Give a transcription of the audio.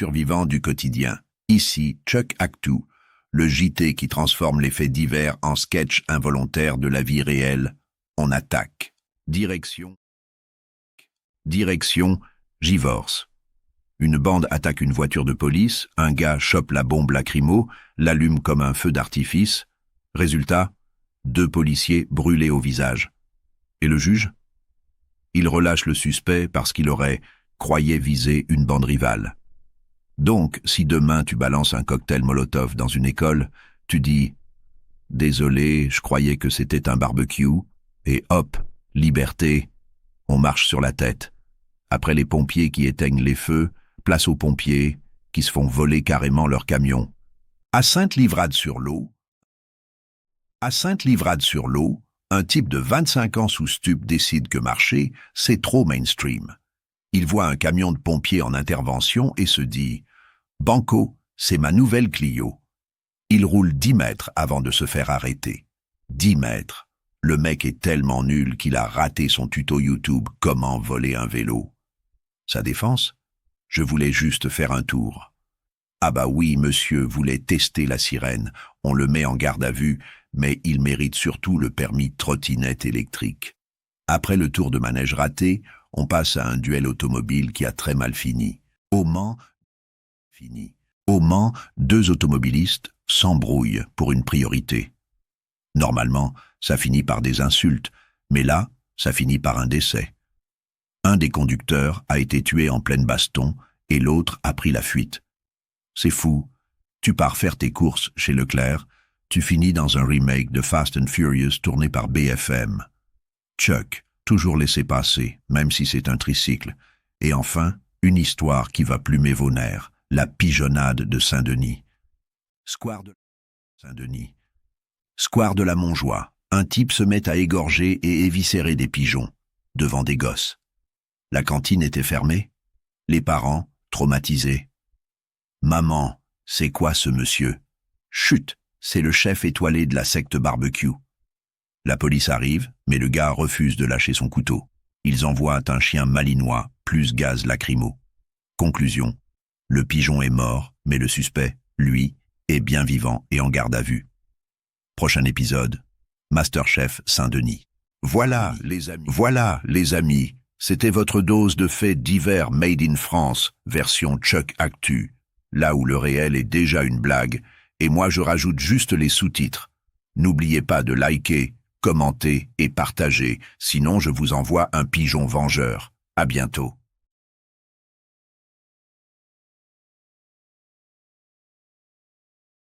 survivants du quotidien. Ici, Chuck Actu, le JT qui transforme les faits divers en sketch involontaire de la vie réelle. On attaque. Direction, Givorce. Une bande attaque une voiture de police, un gars chope la bombe lacrymo, l'allume comme un feu d'artifice. Résultat, 2 policiers brûlés au visage. Et le juge? Il relâche le suspect parce qu'il aurait, croyait viser une bande rivale. Donc, si demain tu balances un cocktail Molotov dans une école, tu dis « Désolé, je croyais que c'était un barbecue » et hop, liberté, on marche sur la tête. Après les pompiers qui éteignent les feux, place aux pompiers qui se font voler carrément leur camion. À Sainte-Livrade-sur-Lot, un type de 25 ans sous stup décide que marcher, c'est trop mainstream. Il voit un camion de pompiers en intervention et se dit « Banco, c'est ma nouvelle Clio ». Il roule 10 mètres avant de se faire arrêter. 10 mètres. Le mec est tellement nul qu'il a raté son tuto YouTube « Comment voler un vélo ». Sa défense? Je voulais juste faire un tour. Ah bah oui, monsieur voulait tester la sirène. On le met en garde à vue, mais il mérite surtout le permis trottinette électrique. Après le tour de manège raté, on passe à un duel automobile qui a très mal fini. Au Mans, 2 automobilistes s'embrouillent pour une priorité. Normalement, ça finit par des insultes, mais là, ça finit par un décès. Un des conducteurs a été tué en pleine baston et l'autre a pris la fuite. C'est fou. Tu pars faire tes courses chez Leclerc, tu finis dans un remake de Fast and Furious tourné par BFM. Chuck, toujours laissé passer, même si c'est un tricycle. Et enfin, une histoire qui va plumer vos nerfs, la pigeonnade de Saint-Denis. Square de la Montjoie, un type se met à égorger et éviscérer des pigeons, devant des gosses. La cantine était fermée, les parents, traumatisés. Maman, c'est quoi ce monsieur? Chut, c'est le chef étoilé de la secte barbecue. La police arrive, mais le gars refuse de lâcher son couteau. Ils envoient un chien malinois, plus gaz lacrymo. Conclusion, le pigeon est mort, mais le suspect, lui, est bien vivant et en garde à vue. Prochain épisode, Masterchef Saint-Denis. Voilà, les amis, c'était votre dose de faits divers made in France, version Chuck Actu, là où le réel est déjà une blague, et moi je rajoute juste les sous-titres. N'oubliez pas de liker, commenter et partager, sinon je vous envoie un pigeon vengeur. À bientôt.